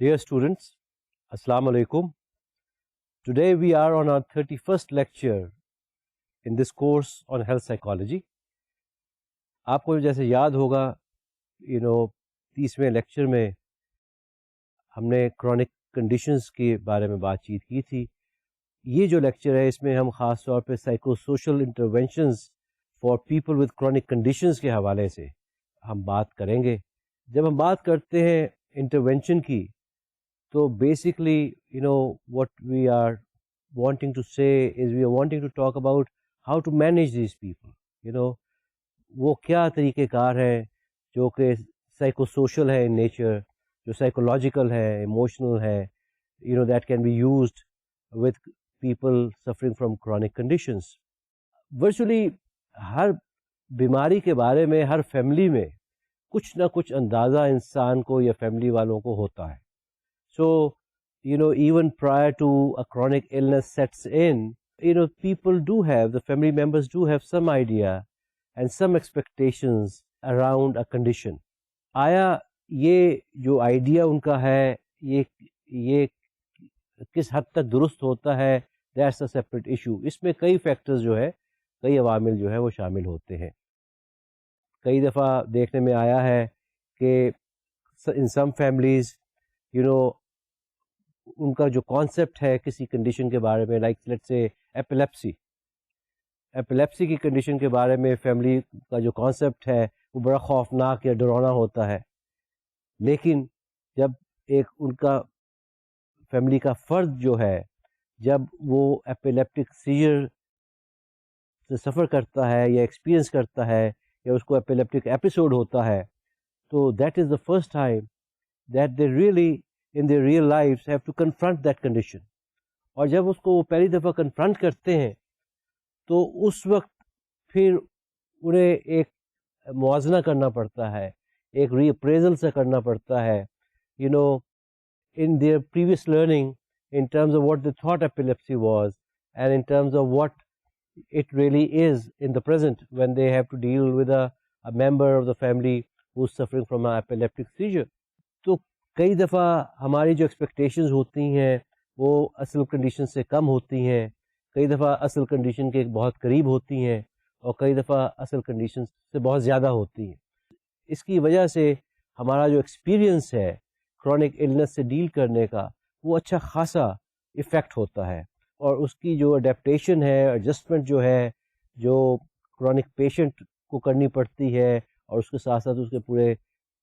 Dear students, Assalamu alaikum. Today we are on our 31st lecture in this course on health psychology. آپ کو جیسے یاد ہوگا 30ویں lecture میں ہم نے کرونک کنڈیشنز کے بارے میں بات چیت کی تھی. یہ جو لیکچر ہے اس میں ہم خاص طور پہ psycho social interventions for people with chronic conditions کے حوالے سے ہم بات کریں گے. جب ہم بات کرتے ہیں انٹرونشن کی تو basically what we are wanting to say is we are wanting to talk about how to manage these people. وہ کیا طریقہ کار ہے جو کہ سائیکو سوشل ہے ان نیچر, جو سائیکولوجیکل ہے, ایموشنل ہے, that can be used with people suffering from chronic conditions. Virtually ہر بیماری کے بارے میں ہر فیملی میں کچھ نہ کچھ اندازہ انسان کو یا فیملی والوں کو ہوتا ہے. So, even prior to a chronic illness sets in, people do have, the family members do have some idea and some expectations around a condition. آیا یہ جو آئیڈیا ان کا ہے یہ کس حد تک درست ہوتا ہے, that's a separate issue. اس میں کئی فیکٹرز جو ہے, کئی عوامل جو ہے وہ شامل ہوتے ہیں. کئی دفعہ دیکھنے میں آیا ہے کہ in some families, ان کا جو کانسیپٹ ہے کسی کنڈیشن کے بارے میں, لائک لیٹس سے ایپیلیپسی کی کنڈیشن کے بارے میں فیملی کا جو کانسیپٹ ہے وہ بڑا خوفناک یا ڈراؤنا ہوتا ہے. لیکن جب ایک ان کا فیملی کا فرد جو ہے جب وہ ایپیلیپٹک سیجر سے سفر کرتا ہے یا ایکسپیرئنس کرتا ہے یا اس کو ایپیلیپٹک ایپیسوڈ ہوتا ہے, تو that is the first time that they really in their real lives have to confront that condition. اور جب اس کو وہ پہلی دفعہ کنفرنٹ کرتے ہیں تو اس وقت پھر انہیں ایک موازنہ کرنا پڑتا ہے, ایک ری اپریزل سے کرنا پڑتا ہے, in their previous learning in terms of what they thought epilepsy was and in terms of what it really is in the present when they have to deal with a member of the family who's suffering from an epileptic seizure. تو کئی دفعہ ہماری جو expectations ہوتی ہیں وہ اصل condition سے کم ہوتی ہیں, کئی دفعہ اصل کنڈیشن کے بہت قریب ہوتی ہیں, اور کئی دفعہ اصل کنڈیشن سے بہت زیادہ ہوتی ہیں. اس کی وجہ سے ہمارا جو ایکسپیرئنس ہے کرونک النس سے ڈیل کرنے کا وہ اچھا خاصا افیکٹ ہوتا ہے, اور اس کی جو اڈیپٹیشن ہے, ایڈجسٹمنٹ جو ہے, جو کرونک پیشنٹ کو کرنی پڑتی ہے اور اس کے ساتھ ساتھ اس کے پورے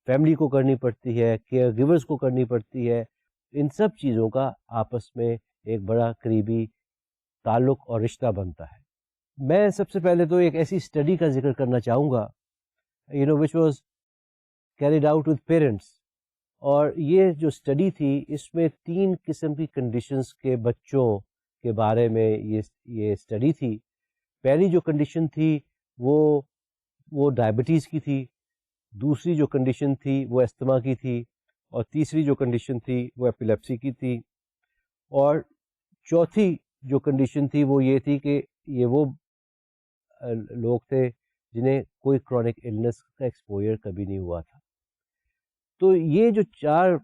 فیملی کو کرنی پڑتی ہے, کیئر گیورز کو کرنی پڑتی ہے, ان سب چیزوں کا آپس میں ایک بڑا قریبی تعلق اور رشتہ بنتا ہے. میں سب سے پہلے تو ایک ایسی اسٹڈی کا ذکر کرنا چاہوں گا which was carried out with parents. اور یہ جو اسٹڈی تھی اس میں 3 قسم کی کنڈیشنز کے بچوں کے بارے میں یہ اسٹڈی تھی. پہلی جو کنڈیشن تھی وہ ڈائبٹیز کی تھی, دوسری جو کنڈیشن تھی وہ استھما کی تھی, اور تیسری جو کنڈیشن تھی وہ ایپیلیپسی کی تھی, اور چوتھی جو کنڈیشن تھی وہ یہ تھی کہ یہ وہ لوگ تھے جنہیں کوئی کرونک النس کا ایکسپوئر کبھی نہیں ہوا تھا. تو یہ جو 4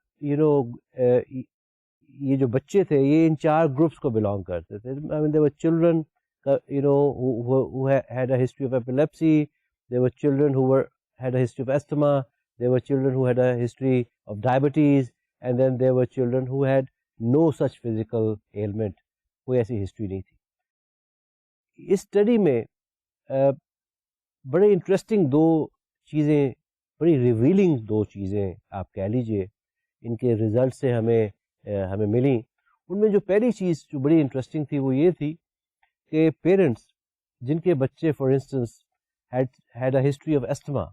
یہ جو بچے تھے یہ ان 4 گروپس کو بلانگ کرتے تھے. there were children who had a history of epilepsy, there were children who had a history of asthma, there were children who had a history of diabetes, and then there were children who had no such physical ailment. کوئی ایسی history نہیں تھی. اس study میں بڑے interesting 2 چیزیں, بڑی revealing 2 چیزیں آپ کہہ لیجئے ان کے رزلٹ سے ہمیں ملیں. ان میں جو پہلی چیز جو بڑی انٹرسٹنگ تھی وہ یہ تھی کہ پیرنٹس جن کے بچے for instance had a history of asthma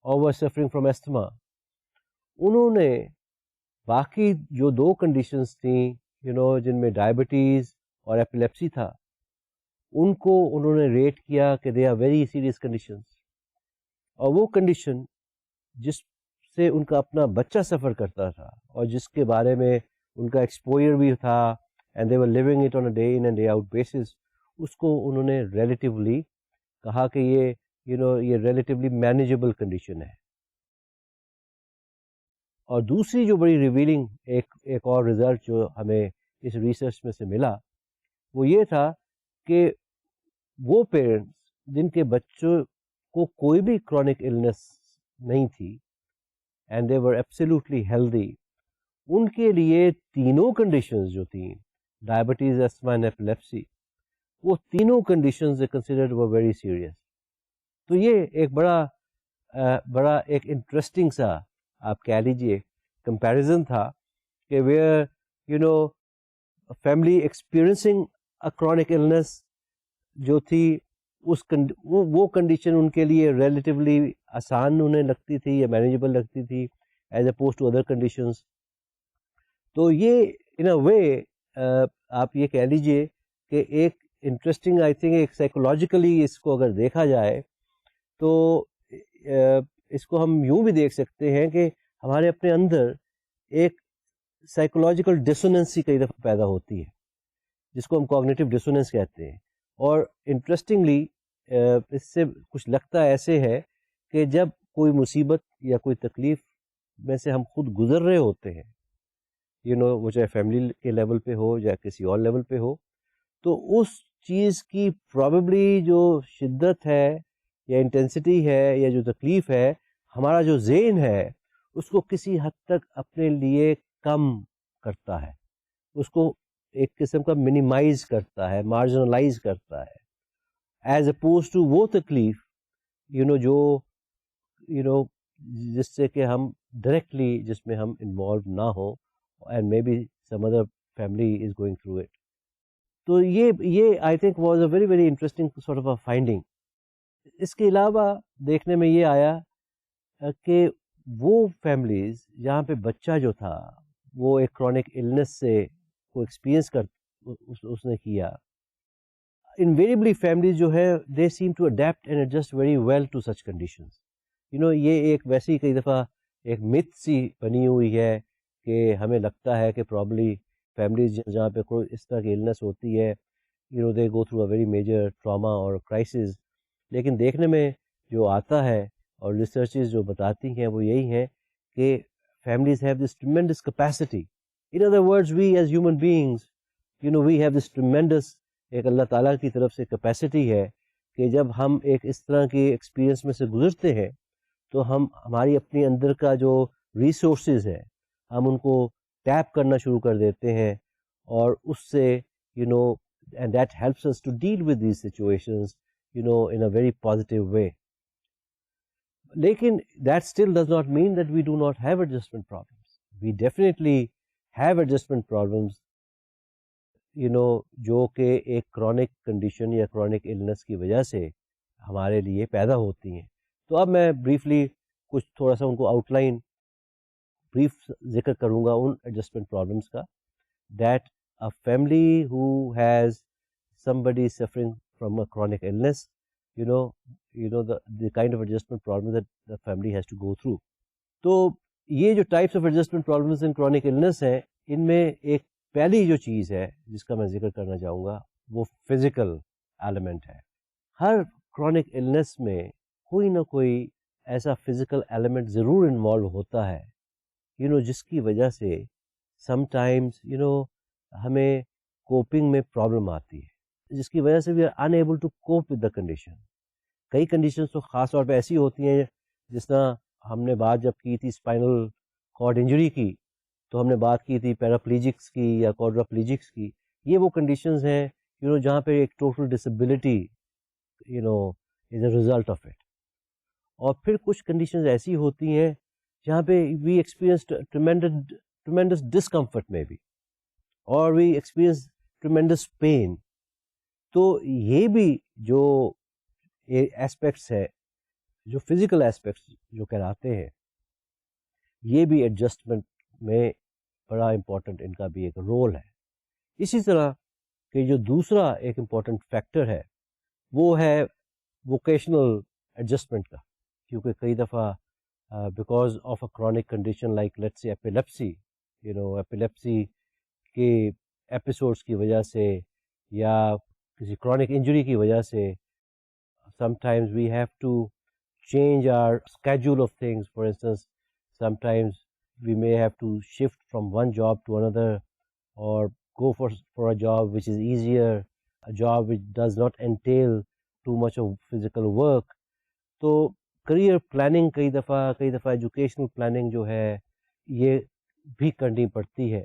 or were suffering from asthma, انہوں نے باقی جو 2 کنڈیشنز تھیں جن میں ڈائبٹیز اور ایپیلیپسی تھا ان کو انہوں نے ریٹ کیا کہ they are very serious conditions, اور وہ کنڈیشن جس سے ان کا اپنا بچہ سفر کرتا تھا اور جس کے بارے میں ان کا ایکسپوئر بھی تھا and they were living it on a day in and day out basis, اس کو انہوں نے ریلیٹیولی کہا کہ یہ ریلیٹیولی مینیجیبل کنڈیشن ہے. اور دوسری جو بڑی ریویلنگ ایک اور رزلٹ جو ہمیں اس ریسرچ میں سے ملا وہ یہ تھا کہ وہ پیرنٹس جن کے بچوں کو کوئی بھی کرونک النس نہیں تھی and they were absolutely healthy, ان کے لیے تینوں کنڈیشنز جو تھیں ڈائبٹیز، اسما اینڈ ایپیلیپسی، وہ تینوں conditions considered were very serious. تو یہ ایک بڑا ایک انٹرسٹنگ سا آپ کہہ لیجئے کمپیریزن تھا کہ where family experiencing a chronic illness جو تھی وہ کنڈیشن ان کے لیے ریلیٹیولی آسان انہیں لگتی تھی یا مینیجبل لگتی تھی as opposed to other conditions. تو یہ ان اے وے آپ یہ کہہ لیجئے کہ ایک انٹرسٹنگ آئی تھنک ایک سائیکولوجیکلی اس کو اگر دیکھا جائے تو اس کو ہم یوں بھی دیکھ سکتے ہیں کہ ہمارے اپنے اندر ایک سائیکولوجیکل ڈسوننس کئی دفعہ پیدا ہوتی ہے جس کو ہم کوگنیٹو ڈسوننس کہتے ہیں. اور انٹرسٹنگلی اس سے کچھ لگتا ایسے ہے کہ جب کوئی مصیبت یا کوئی تکلیف میں سے ہم خود گزر رہے ہوتے ہیں وہ چاہے فیملی کے لیول پہ ہو یا کسی اور لیول پہ ہو، تو اس چیز کی پرابیبلی جو شدت ہے یا انٹینسٹی ہے یا جو تکلیف ہے، ہمارا جو ذہن ہے اس کو کسی حد تک اپنے لیے کم کرتا ہے، اس کو ایک قسم کا منیمائز کرتا ہے، مارجنلائز کرتا ہے، ایز اپوز ٹو وہ تکلیف جو جس سے کہ ہم ڈائریکٹلی جس میں ہم انوالو نہ ہو and maybe some other family is going through it. تو یہ I think was a very very interesting sort of a finding. اس کے علاوہ دیکھنے میں یہ آیا کہ وہ فیملیز جہاں پہ بچہ جو تھا وہ ایک کرونک النس سے کو ایکسپیرئنس اس نے کیا، انویریبلی فیملیز جو ہے they seem to adapt and adjust very well to such conditions. یہ ایک ویسی کئی دفعہ ایک متھ سی بنی ہوئی ہے کہ ہمیں لگتا ہے کہ پرابلی فیملیز جہاں پہ کوئی اس طرح کی النس ہوتی ہے they go through a very major trauma اور کرائسس. لیکن دیکھنے میں جو آتا ہے اور ریسرچز جو بتاتی ہیں وہ یہی ہیں کہ families have this tremendous capacity. In other words, we as human beings, we have this tremendous ایک اللہ تعالیٰ کی طرف سے کیپیسٹی ہے کہ جب ہم ایک اس طرح کے ایکسپیرئنس میں سے گزرتے ہیں تو ہماری اپنی اندر کا جو ریسورسز ہے ہم ان کو ٹیپ کرنا شروع کر دیتے ہیں اور اس سے and that helps us to deal with these situations in a very positive way. لیکن that still does not mean that we do not have adjustment problems. We definitely have adjustment problems جو کہ ایک chronic condition یا chronic illness کی وجہ سے ہمارے لیے پیدا ہوتی ہیں. تو اب میں بریفلی کچھ تھوڑا سا ان کو آؤٹ لائن بریف ذکر کروں گا ان ایڈجسٹمنٹ پرابلمس کا. That a family who has somebody suffering from a chronic illness, the kind of adjustment problems that the family has to go through. تو یہ جو types of adjustment problems in chronic illness ہیں، ان میں ایک پہلی جو چیز ہے جس کا میں ذکر کرنا چاہوں گا وہ فزیکل ایلیمنٹ ہے. ہر کرونک النس میں کوئی نہ کوئی ایسا فزیکل ایلیمنٹ ضرور انوالو ہوتا ہے جس کی وجہ سے سم ٹائمز ہمیں کوپنگ میں پرابلم آتی ہے، جس کی وجہ سے we are unable to cope with the condition. کئی کنڈیشنز تو خاص طور پہ ایسی ہوتی ہیں، جس طرح ہم نے بات جب کی تھی اسپائنل کارڈ انجری کی تو ہم نے بات کی تھی پیراپلیجکس کی یا کوڈراپلیجکس کی. یہ وہ کنڈیشنز ہیں جہاں پہ ایک total disability is a result of it. اور پھر کچھ کنڈیشنز ایسی ہوتی ہیں جہاں پہ وی ایکسپیرئنس ٹریمینڈس ڈسکمفرٹ میں بھی، اور وی ایکسپیرئنس ٹریمینڈس پین. تو یہ بھی جو ایسپیکٹس ہے، جو فزیکل ایسپیکٹس جو کہلاتے ہیں، یہ بھی ایڈجسٹمنٹ میں بڑا امپورٹنٹ ان کا بھی ایک رول ہے. اسی طرح کہ جو دوسرا ایک امپورٹنٹ فیکٹر ہے وہ ہے ووکیشنل ایڈجسٹمنٹ کا، کیونکہ کئی دفعہ because of a chronic condition like let's say epilepsy, epilepsy کے ایپیسوڈس کی وجہ سے یا کسی کرونک انجری کی وجہ سے sometimes we have to change our schedule of things. For instance, sometimes we may have to shift from one job to another, or go for a job which is easier, a job which does not entail too much of physical work. تو career planning کئی دفعہ educational planning جو ہے یہ بھی کرنی پڑتی ہے.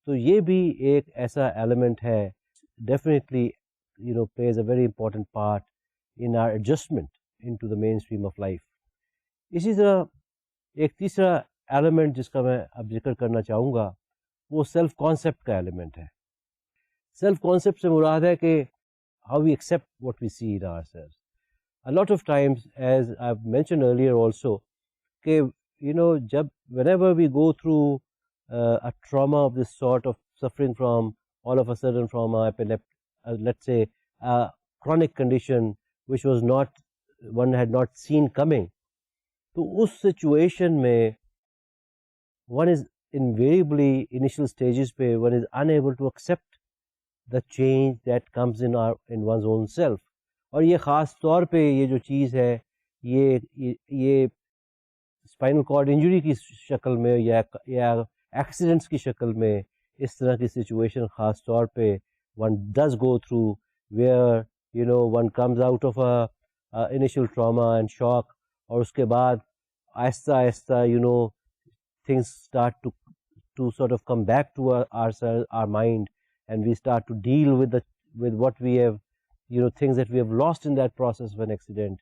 تو یہ بھی ایک ایسا ایلیمنٹ ہے definitely plays a very important part in our adjustment into the mainstream of life. اسی طرح ایک تیسرا ایلیمنٹ جس کا میں اب ذکر کرنا چاہوں گا وہ سیلف کانسیپٹ کا ایلیمنٹ ہے. سیلف کانسیپٹ سے مراد ہے کہ how we accept what we see in ourselves. A lot of times, as I've mentioned earlier also, کہ جب whenever we go through a trauma of this sort, of suffering from all of a sudden from let's say a chronic condition which was not, one had not seen coming, تو اس situation میں one is invariably initial stages پہ one is unable to accept the change that comes in one's own self. اور یہ خاص طور پہ یہ جو چیز ہے یہ اسپائنل کارڈ انجری کی شکل میں یا ایکسیڈنٹس کی شکل میں اس طرح کی سچویشن خاص طور پہ one does go through where one comes out of initial trauma and shock, اور اس کے بعد آہستہ آہستہ things start to sort of come back to our mind, and we start to deal with what we have, things that we have lost in that process of an accident.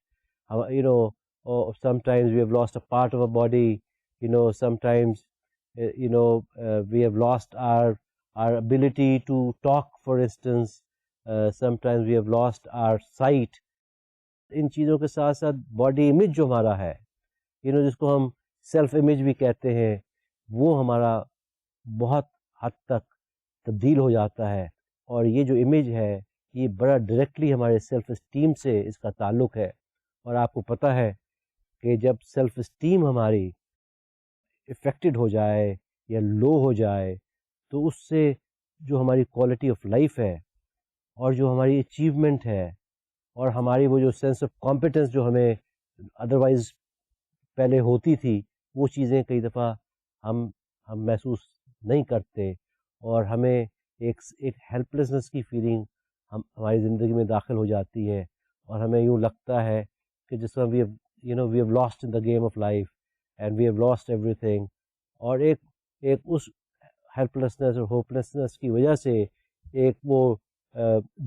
Or sometimes we have lost a part of a body, sometimes we have lost our ability to talk, for instance. Sometimes we have lost our sight. ان چیزوں کے ساتھ ساتھ body image جو ہمارا ہے, جس کو ہم سیلف امیج بھی کہتے ہیں, وہ ہمارا بہت حد تک تبدیل ہو جاتا ہے. اور یہ جو امیج ہے یہ بڑا ڈائریکٹلی ہمارے سیلف اسٹیم سے اس کا تعلق ہے. اور آپ کو پتہ ہے کہ جب سیلف اسٹیم ہماری افیکٹڈ ہو جائے یا لو ہو جائے تو اس سے جو ہماری کوالٹی آف لائف ہے اور جو ہماری اچیومنٹ ہے اور ہماری وہ جو سینس آف کمپیٹنس جو ہمیں ادروائز پہلے ہوتی تھی, وہ چیزیں کئی دفعہ ہم محسوس نہیں کرتے, اور ہمیں ایک ہیلپ لیسنس کی فیلنگ ہماری زندگی میں داخل ہو جاتی ہے, اور ہمیں یوں لگتا ہے کہ جس طرح we have lost in the game of life and we have lost everything. اور ایک اس ہیلپ لیسنس اور ہوپ لیسنس کی وجہ سے ایک وہ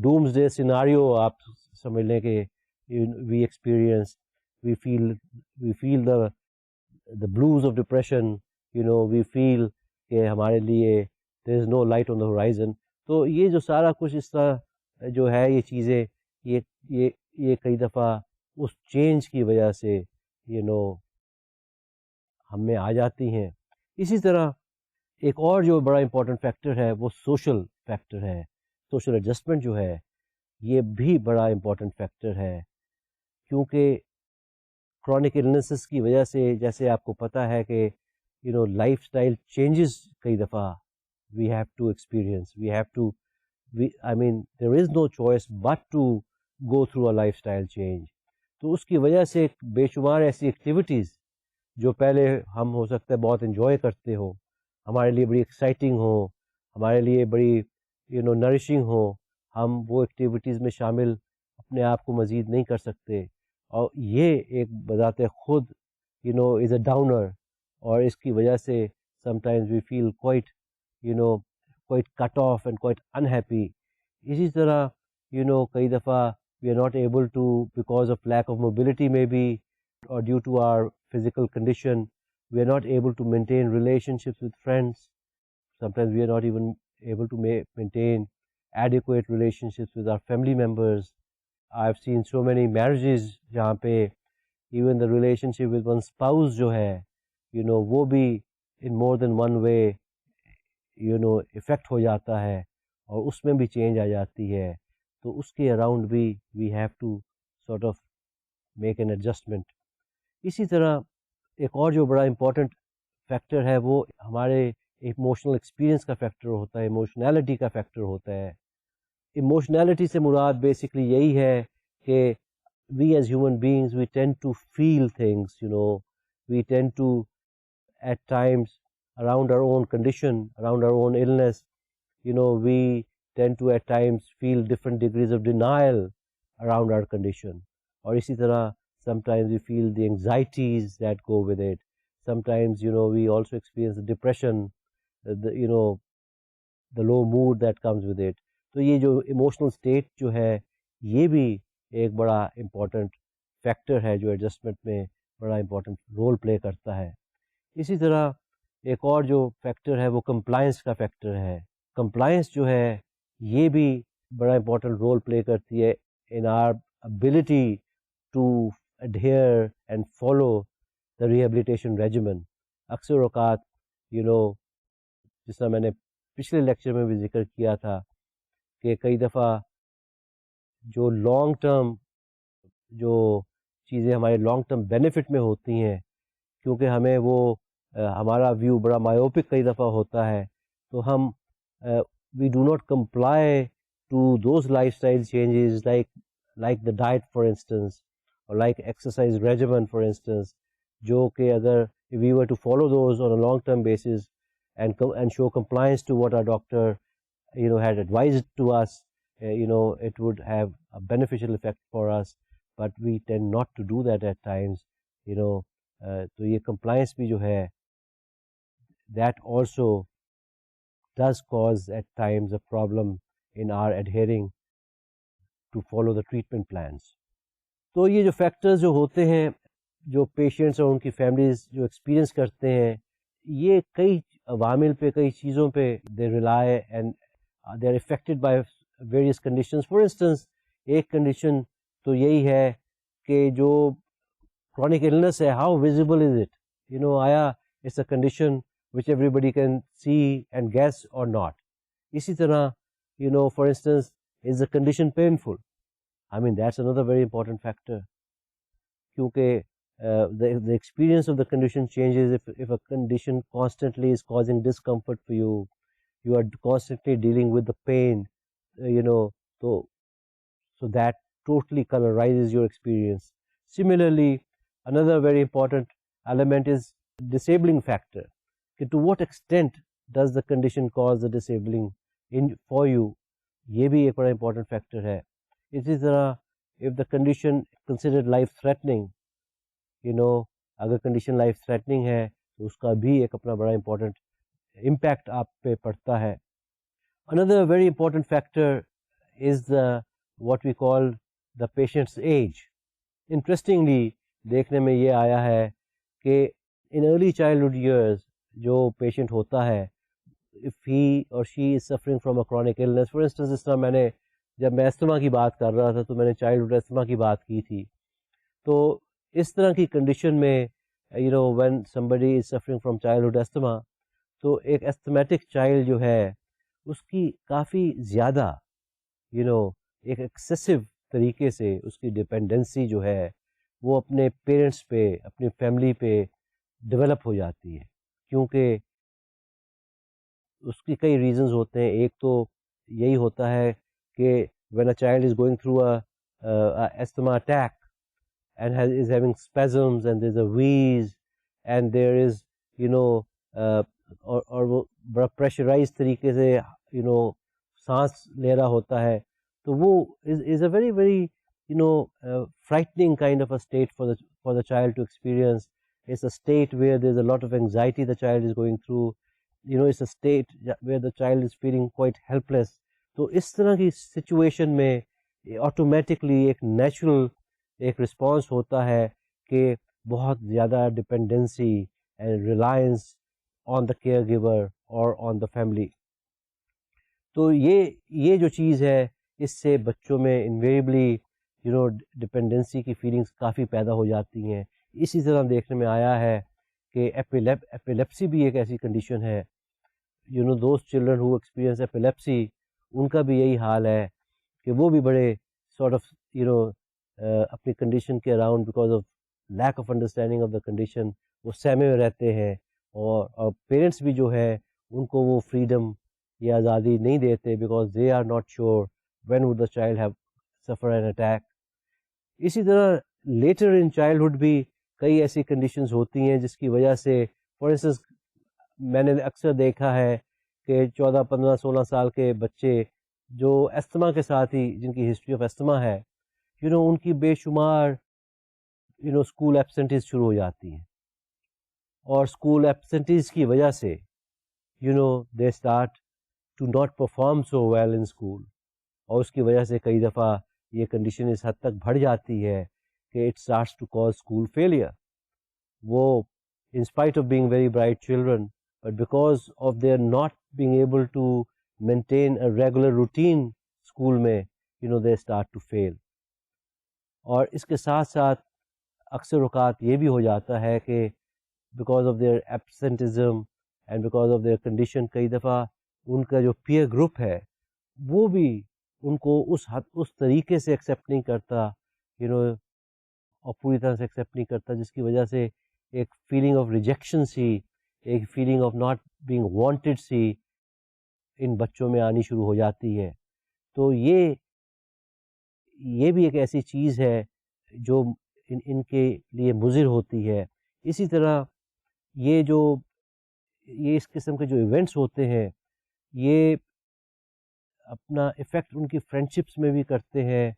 ڈومز ڈے سیناریو آپ سمجھ لیں کہ we experience, we feel the blues of depression, we feel کہ ہمارے لیے دیر از نو لائٹ آن دا ہورائزن. تو یہ جو سارا کچھ اس طرح جو ہے یہ چیزیں یہ کئی دفعہ اس چینج کی وجہ سے ہم میں آ جاتی ہیں. اسی طرح ایک اور جو بڑا امپورٹنٹ فیکٹر ہے وہ سوشل فیکٹر ہے. سوشل ایڈجسٹمنٹ جو ہے یہ بھی بڑا امپورٹنٹ فیکٹر ہے, کیونکہ کرونک النیسز کی وجہ سے جیسے آپ کو پتہ ہے کہ لائف اسٹائل چینجز کئی دفعہ we have to experience, there is no choice but to go through a lifestyle change. تو اس کی وجہ سے بے شمار ایسی ایکٹیویٹیز جو پہلے ہم ہو سکتا ہے بہت انجوائے کرتے ہو, ہمارے لیے بڑی ایکسائٹنگ ہو, ہمارے لیے بڑی نرشنگ ہو, ہم وہ ایکٹیویٹیز میں شامل اپنے آپ کو مزید نہیں کر سکتے, اور یہ ایک بذات خود از اے ڈاؤنر, اور اس کی وجہ سے sometimes we feel quite cut off and quite unhappy. اسی طرح کئی دفعہ we are not able to, because of lack of mobility maybe, or due to our physical condition, we are not able to maintain relationships with friends. Sometimes we are not even able to maintain adequate relationships with our family members. I've seen so many marriages جہاں پہ even the relationship with one spouse جو ہے وہ بھی in more than one way affect ہو جاتا ہے, اور اس میں بھی چینج آ جاتی ہے. تو اس کے اراؤنڈ بھی we have to sort of make an adjustment. اسی طرح ایک اور جو بڑا امپورٹنٹ فیکٹر ہے وہ ہمارے ایموشنل ایکسپیرئنس کا فیکٹر ہوتا ہے, ایموشنالٹی کا فیکٹر ہوتا ہے. ایموشنالٹی سے مراد بیسکلی یہی ہے کہ we as human beings, we tend to feel things, we tend to at times around our own condition, around our own illness, we tend to at times feel different degrees of denial around our condition. Or isi tarah, sometimes we feel the anxieties that go with it. Sometimes, we also experience the depression, the low mood that comes with it. تو یہ جو emotional state جو ہے یہ بھی ایک بڑا important factor ہے جو ایڈجسٹمنٹ میں بڑا امپورٹنٹ رول پلے کرتا ہے. اسی طرح ایک اور جو فیکٹر ہے وہ کمپلائنس کا فیکٹر ہے. کمپلائنس جو ہے یہ بھی بڑا امپورٹنٹ رول پلے کرتی ہے in our ability to adhere and follow the rehabilitation regimen. اکثر اوقات جس طرح میں نے پچھلے لیکچر میں بھی ذکر کیا تھا کہ کئی دفعہ جو لانگ ٹرم جو چیزیں ہمارے لانگ ٹرم بینیفٹ میں ہوتی ہیں، کیونکہ ہمیں وہ ہمارا ویو بڑا مایوپک کئی دفعہ ہوتا ہے، تو ہم we do not comply to those life style changes like the diet for instance اور like exercise regimen for instance, جو کہ اگر we were to follow those on a long term basis and show compliance to what our doctor had advised to us, it would have a beneficial effect for us, but we tend not to do that at times. So ye compliance bhi jo hai, that also does cause at times a problem in our adhering to follow the treatment plans. تو یہ جو factors جو ہوتے ہیں جو patients اور ان کی families جو ایکسپیرئنس کرتے ہیں، یہ کئی عوامل پہ، کئی چیزوں پہ they rely and they are affected by various conditions. For instance ایک کنڈیشن تو یہی ہے کہ جو کرونک النس ہے، ہاؤ ویزیبل از اٹ، آیا it's a condition which everybody can see and guess or not. اسی طرح for instance is a condition painful, I mean that's another very important factor, کیونکہ the experience of the condition changes if a condition constantly is causing discomfort for you, you are constantly dealing with the pain, so that totally colorizes your experience. Similarly, another very important element is disabling factor. To what extent does the condition cause the disabling for you? یہ بھی ایک بڑا important factor ہے. اسی طرح if the condition considered life threatening, اگر condition life threatening ہے تو اس کا بھی ایک اپنا بڑا امپورٹنٹ امپیکٹ آپ پہ پڑتا ہے. Another very important factor is what we call the patient's age. Interestingly دیکھنے میں یہ آیا ہے کہ in early childhood years جو پیشنٹ ہوتا ہے if he or she is suffering from a chronic illness, for instance اس طرح جب میں استھما کی بات کر رہا تھا تو میں نے چائلڈہڈ استھما کی بات کی تھی. تو اس طرح کی کنڈیشن میں when somebody is suffering from childhood asthma, تو ایک استھمیٹک چائلڈ جو ہے اس کی کافی زیادہ ایک ایکسیسو طریقے سے اس کی ڈپینڈنسی جو ہے وہ اپنے پیرنٹس پہ، اپنی فیملی پہ ڈیولپ ہو جاتی ہے. کیونکہ اس کی کئی ریزنز ہوتے ہیں. ایک تو یہی ہوتا ہے کہ when a child is going through a asthma attack and is having spasms and there's a wheeze and there is اور وہ بڑا پریشرائز طریقے سے سانس لے رہا ہوتا ہے، تو وہ is a very very frightening kind of a state for the child to experience. It's a state where there's a lot of anxiety the child is going through. It's a state where the child is feeling quite helpless. تو اس طرح کی situation میں automatically ایک natural ایک response ہوتا ہے کہ بہت زیادہ dependency and reliance on the care giver اور آن دا فیملی. تو یہ جو چیز ہے اس سے بچوں میں انویریبلی ڈپینڈنسی کی فیلنگس کافی پیدا ہو جاتی ہیں. اسی طرح دیکھنے میں آیا ہے کہ ایپیلیپسی بھی ایک ایسی کنڈیشن ہے. Those children who experience epilepsy, ان کا بھی یہی حال ہے کہ وہ بھی بڑے سارٹ آف اپنی کنڈیشن کے around because of lack of understanding of the condition وہ سہمے میں رہتے ہیں، اور پیرنٹس بھی جو ہے ان کو وہ فریڈم یا آزادی نہیں دیتے because they are not sure when would the child have suffer an attack. اسی طرح لیٹر ان چائلڈہڈ بھی کئی ایسی کنڈیشنز ہوتی ہیں جس کی وجہ سے فار انسٹنس میں نے اکثر دیکھا ہے کہ 14 15 16 سال کے بچے جو استھما کے ساتھ ہی جن کی ہسٹری آف استھما ہے ان کی بے شمار اسکول ایبسنٹیز شروع ہو جاتی ہیں, اور اسکول ایبسنٹیز کی وجہ سے they start to not perform so well in school, اور اس کی وجہ سے کئی دفعہ یہ کنڈیشن اس حد تک بڑھ جاتی ہے کہ it starts to cause school failure. وہ in spite of being very bright children, but because of their not being able to maintain a regular routine school میں they start to fail. اور اس کے ساتھ ساتھ اکثر اوقات یہ بھی ہو جاتا ہے کہ because of their absenteeism and because of their condition کئی دفعہ ان کا جو peer group ہے وہ بھی ان کو اس طریقے سے ایکسیپٹ نہیں کرتا اور پوری طرح سے ایکسیپٹ نہیں کرتا, جس کی وجہ سے ایک فیلنگ آف ریجیکشن سی, ایک feeling of not being wanted سی ان بچوں میں آنی شروع ہو جاتی ہے. تو یہ بھی ایک ایسی چیز ہے جو ان کے لیے مضر ہوتی ہے. اسی طرح یہ اس قسم کے جو ایونٹس ہوتے ہیں یہ اپنا افیکٹ ان کی فرینڈشپس میں بھی کرتے ہیں,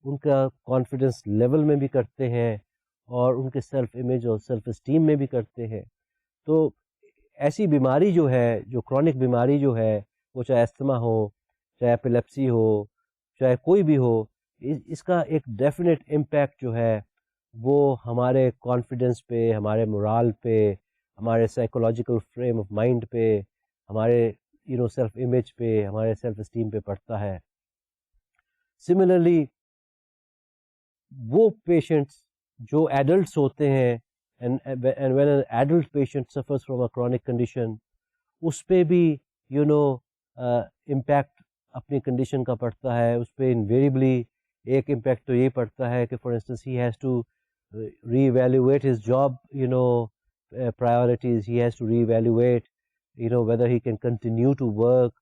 ان کا کانفیڈنس لیول میں بھی کرتے ہیں, اور ان کے سیلف امیج اور سیلف اسٹیم میں بھی کرتے ہیں. تو ایسی بیماری جو ہے, جو کرونک بیماری جو ہے, وہ چاہے استھما ہو, چاہے ایپیلیپسی ہو, چاہے کوئی بھی ہو, اس کا ایک ڈیفینیٹ امپیکٹ جو ہے وہ ہمارے کانفیڈنس پہ, ہمارے مورال پہ, ہمارے سائیکولوجیکل فریم آف مائنڈ پہ, ہمارے سیلف امیج پہ, ہمارے سیلف اسٹیم پہ پڑتا ہے. سملرلی وہ پیشنٹس جو ایڈلٹس ہوتے ہیں, and when an adult patient suffers from a chronic condition, اس پہ بھی امپیکٹ اپنی کنڈیشن کا پڑتا ہے. اس پہ انویریبلی ایک امپیکٹ تو یہی پڑتا ہے کہ for instance he has to re-evaluate his job priorities, he has to re-evaluate whether he can continue to work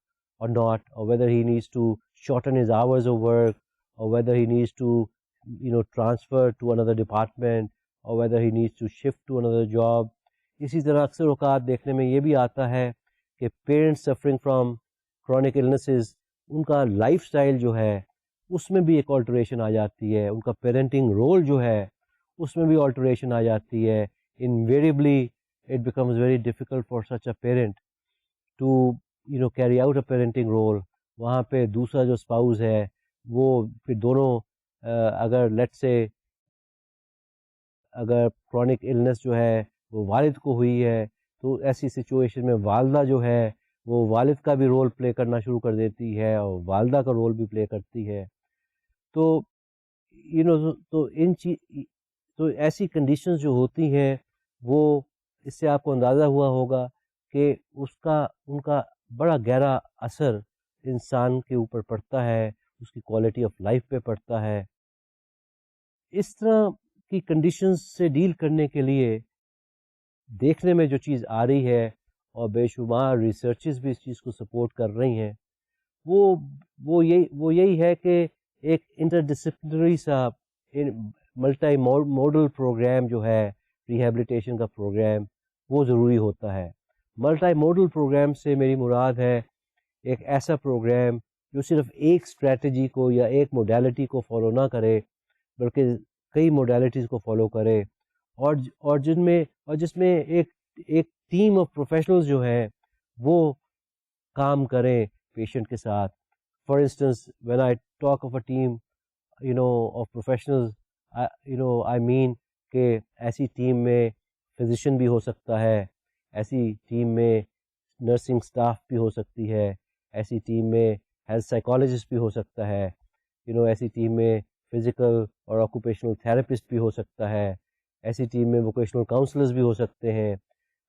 or not, or whether he needs to shorten his hours of work, or whether he needs to transfer to another department, or whether he needs to shift to another job. اسی طرح اکثر اوقات دیکھنے میں یہ بھی آتا ہے کہ parents suffering from chronic illnesses, ان کا لائف سٹائل جو ہے اس میں بھی ایک آلٹریشن آ جاتی ہے, ان کا پیرنٹنگ رول جو ہے اس میں بھی آلٹریشن آ جاتی ہے. Invariably it becomes very difficult for such a parent to carry out a parenting role. وہاں پہ دوسرا جو اسپاؤز ہے وہ پھر دونوں اگر لیٹ سے اگر کرونک النس جو ہے وہ والد کو ہوئی ہے تو ایسی سچویشن میں والدہ جو ہے وہ والد کا بھی رول پلے کرنا شروع کر دیتی ہے اور والدہ کا رول بھی پلے کرتی ہے. تو تو ایسی کنڈیشنز جو ہوتی ہیں وہ اس سے آپ کو اندازہ ہوا ہوگا کہ ان کا بڑا گہرا اثر انسان کے اوپر پڑتا ہے, اس کی کوالٹی آف لائف پہ پڑتا ہے. اس طرح کی کنڈیشنز سے ڈیل کرنے کے لیے دیکھنے میں جو چیز آ رہی ہے, اور بے شمار ریسرچز بھی اس چیز کو سپورٹ کر رہی ہیں, وہ یہی ہے کہ ایک انٹر ڈسپلنری سا ملٹی موڈل پروگرام جو ہے ریہیبلیٹیشن کا پروگرام وہ ضروری ہوتا ہے. ملٹی موڈل پروگرام سے میری مراد ہے ایک ایسا پروگرام جو صرف ایک اسٹریٹجی کو یا ایک موڈیلٹی کو فالو نہ کرے بلکہ کئی موڈیلٹیز کو فالو کرے, اور جس میں ایک ٹیم آف پروفیشنلز جو ہیں وہ کام کریں پیشنٹ کے ساتھ. For instance when I talk of a team of professionals, I mean کہ ایسی ٹیم میں فزیشین بھی ہو سکتا ہے, ایسی ٹیم میں نرسنگ سٹاف بھی ہو سکتی ہے, ایسی ٹیم میں ہیلتھ سائیکالوجسٹ بھی ہو سکتا ہے, ایسی ٹیم میں فزیکل اور آکوپیشنل تھراپسٹ بھی ہو سکتا ہے, ایسی ٹیم میں ووکیشنل کاؤنسلرز بھی ہو سکتے ہیں,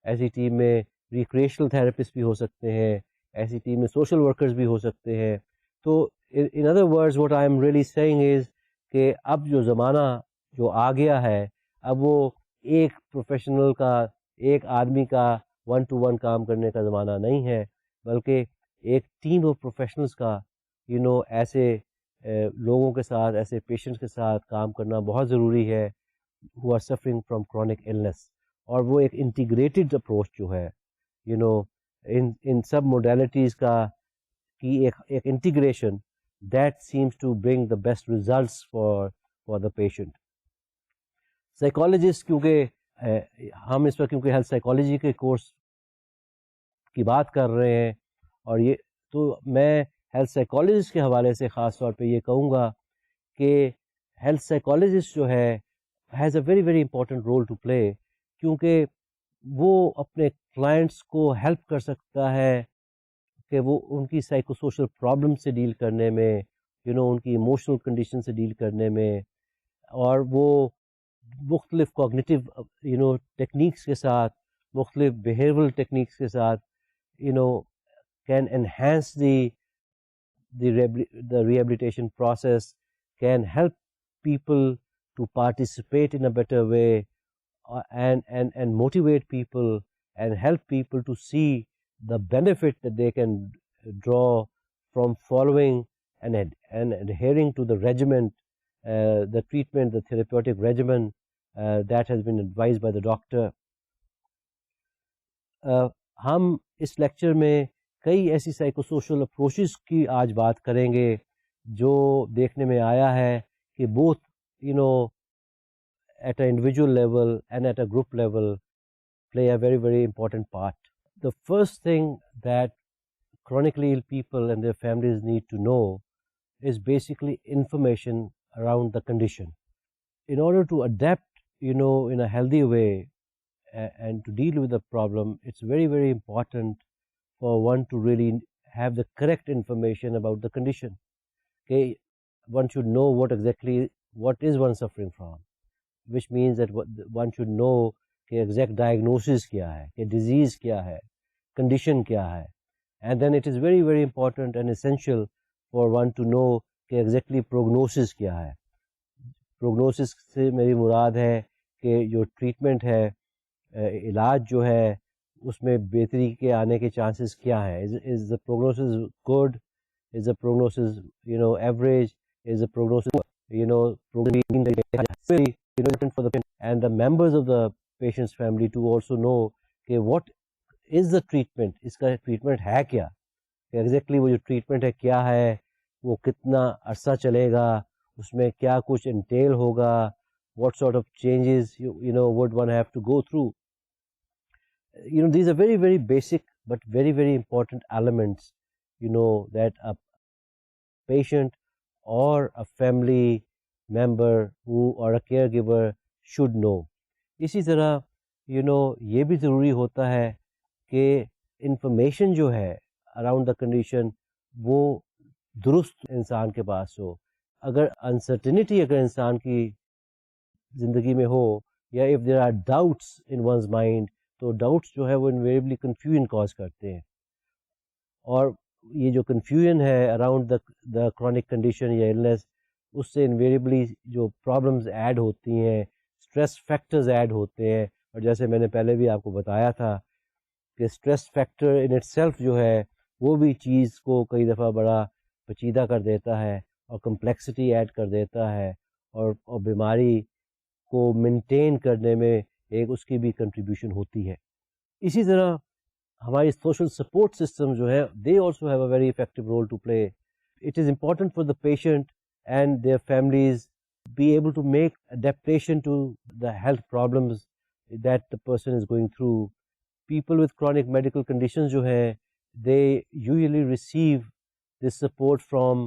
ایسی ٹیم میں ریکریشنل تھراپسٹ بھی ہو سکتے ہیں, ایسی ٹیم میں سوشل ورکرز بھی ہو سکتے ہیں. تو in other words what I am really seeing is کہ اب جو زمانہ جو آ گیا ہے اب وہ ایک پروفیشنل کا, ایک آدمی کا 1-to-1 کام کرنے کا زمانہ نہیں ہے, بلکہ ایک ٹیم آف پروفیشنلز کا ایسے لوگوں کے ساتھ, ایسے پیشنٹس کے ساتھ کام کرنا بہت ضروری ہے who are suffering from chronic illness. اور وہ ایک انٹیگریٹڈ اپروچ جو ہے you know in sub modalities کا کی ایک integration that seems to bring the best results for the patient. Psychologist کیونکہ ہم اس پر کیونکہ ہیلتھ سائیکالوجی کے کورس کی بات کر رہے ہیں، اور یہ تو میں ہیلتھ سائیکالوجسٹ کے حوالے سے خاص طور پہ یہ کہوں گا کہ ہیلتھ سائیکالوجسٹ جو ہے has a very very important role to play, کیونکہ وہ اپنے کلائنٹس کو ہیلپ کر سکتا ہے کہ وہ ان کی سائیکو سوشل پرابلم سے ڈیل کرنے میں، ان کی ایموشنل کنڈیشن سے ڈیل کرنے میں، اور وہ مختلف کوگنیٹو ٹیکنیکس کے ساتھ، مختلف بیہیورل ٹیکنیکس کے ساتھ can enhance the rehabilitation process, can help people to participate in a better way, and motivate people and help people to see the benefit that they can draw from following and adhering to the regimen, the treatment, the therapeutic regimen that has been advised by the doctor. ہم اس lecture میں کئی ایسی psycho social approaches کی آج بات کریں گے جو دیکھنے میں آیا ہے کہ both at a individual level and at a group level play a very very important part. The first thing that chronically ill people and their families need to know is basically information around the condition. In order to adapt, in a healthy way and to deal with the problem, it's very very important for one to really have the correct information about the condition. Okay, one should know what is one suffering from, which means that one should know کہ exact diagnosis کیا ہے، کہ disease کیا ہے، condition کیا ہے، and then it is very very important and essential for one to know کہ exactly prognosis کیا ہے. پروگنوسس سے میری مراد ہے کہ جو ٹریٹمنٹ ہے، علاج جو ہے، اس میں بہتری کے آنے کے چانسز کیا ہیں. Is the prognosis good, is the prognosis average, is the prognosis and the members of the patient's family to also know کہ what is the treatment، اس کا ٹریٹمنٹ ہے کیا، کہ ایگزیکٹلی وہ جو ٹریٹمنٹ ہے کیا ہے، وہ کتنا عرصہ چلے گا، اس میں کیا کچھ انٹیل ہوگا، what sort of changes would one have to go through. These are very very basic but very very important elements that a patient or a family member or a caregiver should know. اسی طرح یہ بھی ضروری ہوتا ہے کہ information جو ہے اراؤنڈ دا کنڈیشن وہ درست انسان کے پاس ہو. اگر انسرٹینٹی اگر انسان کی زندگی میں ہو، یا if there are doubts in one's mind, تو ڈاؤٹس جو ہے وہ انویریبلی کنفیوژن کاز کرتے ہیں، اور یہ جو کنفیوژن ہے اراؤنڈ دا کرونک کنڈیشن یا النس، اس سے انویریبلی جو پرابلمز ایڈ ہوتی ہیں، اسٹریس فیکٹرز ایڈ ہوتے ہیں. اور جیسے میں نے پہلے بھی آپ کو بتایا تھا کہ stress factor in it self جو ہے وہ بھی چیز کو کئی دفعہ بڑا پیچیدہ کر دیتا ہے اور کمپلیکسٹی ایڈ کر دیتا ہے، اور بیماری کو مینٹین کرنے میں ایک اس کی بھی کنٹریبیوشن ہوتی ہے. اسی طرح ہماری سوشل سپورٹ سسٹم جو ہے they also have a very effective role to play. It is important for the patient and their families be able to make adaptation to the health problems that the person is going through. People with chronic medical conditions جو ہیں they usually receive this support from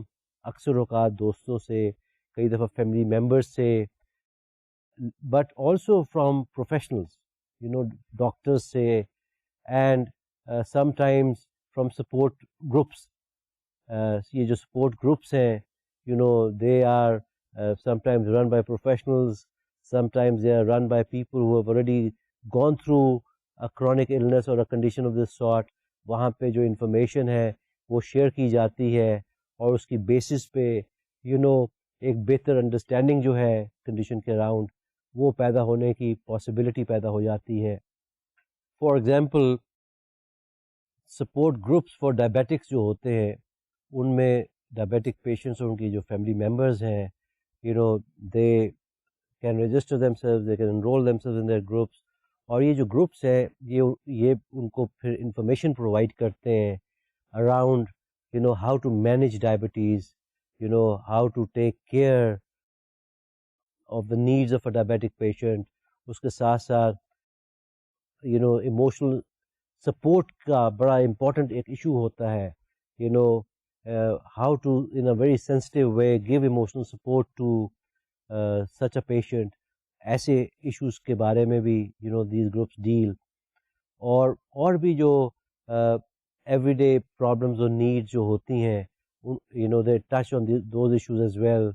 اکثر اوقات دوستوں سے، کئی دفعہ family members سے، but also from professionals doctors سے، and sometimes from support groups. یہ جو support groups ہیں they are sometimes run by professionals, sometimes they are run by people who have already gone through a chronic illness or a condition of this sort. وہاں پہ جو information ہے وہ share کی جاتی ہے، اور اس کی بیسس پہ ایک بہتر انڈرسٹینڈنگ جو ہے کنڈیشن کے اراؤنڈ وہ پیدا ہونے کی پاسبلٹی پیدا ہو جاتی ہے. For example support groups for diabetics جو ہوتے ہیں، ان میں ڈائبیٹک پیشنٹس اور ان کی جو فیملی ممبرز ہیں they can register themselves, they can enroll themselves in their groups, اور یہ جو گروپس ہیں یہ ان کو پھر انفارمیشن پرووائڈ کرتے ہیں around how to manage diabetes, how to take care of the needs of a diabetic patient. اس کے ساتھ ساتھ ایموشنل سپورٹ کا بڑا امپورٹنٹ ایک ایشو ہوتا ہے, how to in a very sensitive way give emotional support to such a patient. ایسے issues کے بارے میں بھی these groups deal. اور بھی جو ایوری ڈے پرابلمز اور نیڈز جو ہوتی ہیں they touch on those issues as well.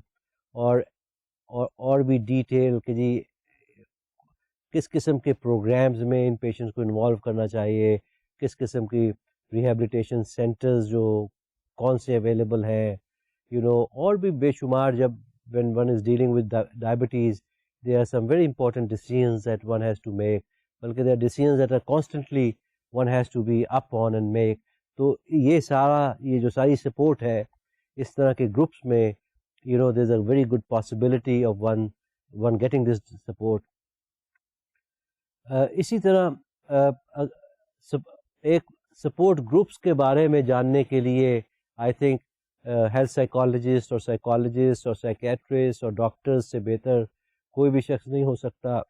اور بھی ڈیٹیل کہ جی کس قسم کے پروگرامز میں ان پیشنٹس کو انوالو کرنا چاہیے, کس قسم کی ریہیبلیٹیشن سینٹرز جو کون سے اویلیبل ہیں, اور بھی بے شمار. جب when one is dealing with diabetes there are some very important decisions that one has to make, بلکہ there are decisions that are constantly one has to be up on and make. تو یہ جو ساری support ہے اس طرح کے groups میں there's a very good possibility of one getting this support. اسی طرح ایک سپورٹ گروپس کے بارے میں جاننے کے لیے آئی تھنک ہیلتھ سائیکالوجسٹ اور سائیکیٹرسٹ اور ڈاکٹرز سے بہتر کوئی بھی شخص نہیں ہو سکتا.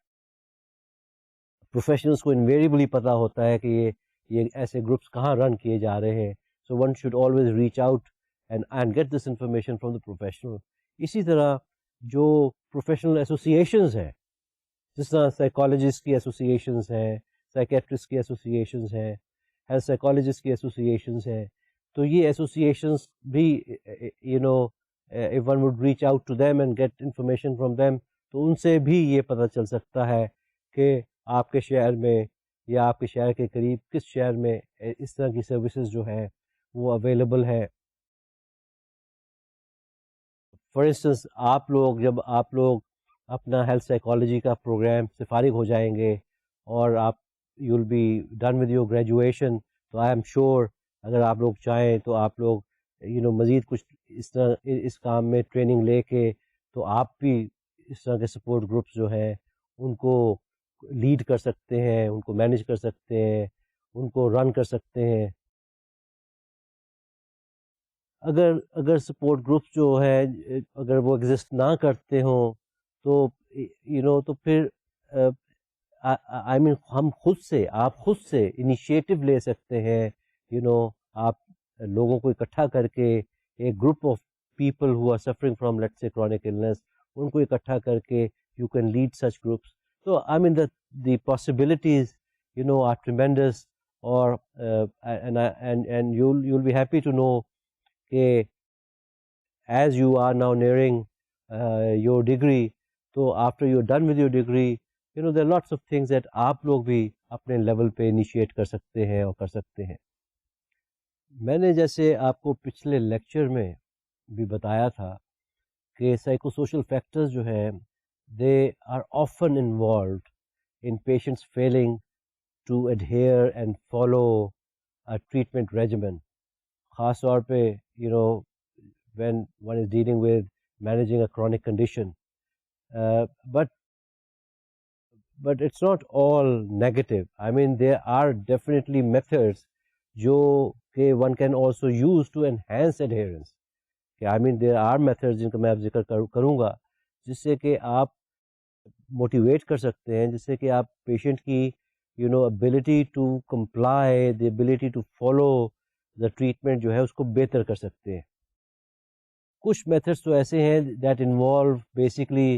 پروفیشنلز کو انویریبلی پتہ ہوتا ہے کہ یہ ایسے گروپس کہاں رن کیے جا رہے ہیں. So one should always reach out and get this information from the professional. اسی طرح جو پروفیشنل ایسوسیشنز ہیں, جس طرح سائیکالوجسٹ کی ایسوسیشنز ہیں, سائیکیٹرسٹ کی ایسوسیشنز ہیں, ہیلتھ سائیکالوجسٹ کی ایسوسیشنز ہیں, تو یہ ایسوسیشنز بھی if one would reach out to them and get information from them, تو ان سے بھی یہ پتہ چل سکتا ہے کہ آپ کے شہر میں یا آپ کے شہر کے قریب کس شہر میں اس طرح کی سروسز جو ہیں وہ اویلیبل ہے. فار انسٹنس جب آپ لوگ اپنا ہیلتھ سائیکالوجی کا پروگرام سے فارغ ہو جائیں گے اور آپ you will be done with your graduation, تو آئی ایم شیور اگر آپ لوگ چاہیں تو آپ لوگ مزید کچھ اس طرح اس کام میں ٹریننگ لے کے تو آپ بھی اس طرح کے سپورٹ گروپس جو ہیں ان کو لیڈ کر سکتے ہیں, ان کو مینیج کر سکتے ہیں, ان کو رن کر سکتے ہیں. اگر سپورٹ گروپس جو ہے اگر وہ ایگزسٹ نہ کرتے ہوں تو تو پھر آئی مین آپ خود سے انیشیٹو لے سکتے ہیں. آپ لوگوں کو اکٹھا کر کے ایک group of people who are suffering from let's say chronic illness, ان کو اکٹھا کر کے you can lead such groups. تو I mean the possibilities are tremendous. اور and you will be happy to know کہ as you are now nearing your degree, تو after you done with your degree there are lots of things that آپ لوگ بھی اپنے level پہ initiate کر سکتے ہیں اور کر سکتے ہیں. میں نے جیسے آپ کو پچھلے لیکچر میں بھی بتایا تھا کہ سائیکو سوشل فیکٹرز جو ہیں they are often involved in patients feeling to adhere and follow a treatment regimen. خاص طور پہ when one is dealing with managing a chronic condition. But it's not all negative. I mean, there are definitely methods جو کہ one can also use to enhance adherence. I mean, there are methods جن کا میں اب ذکر کروں گا جس سے کہ آپ موٹیویٹ کر سکتے ہیں, جس سے کہ آپ پیشنٹ کی ability to comply, the ability to follow the treatment جو ہے اس کو بہتر کر سکتے ہیں. کچھ میتھڈس تو ایسے ہیں that involve basically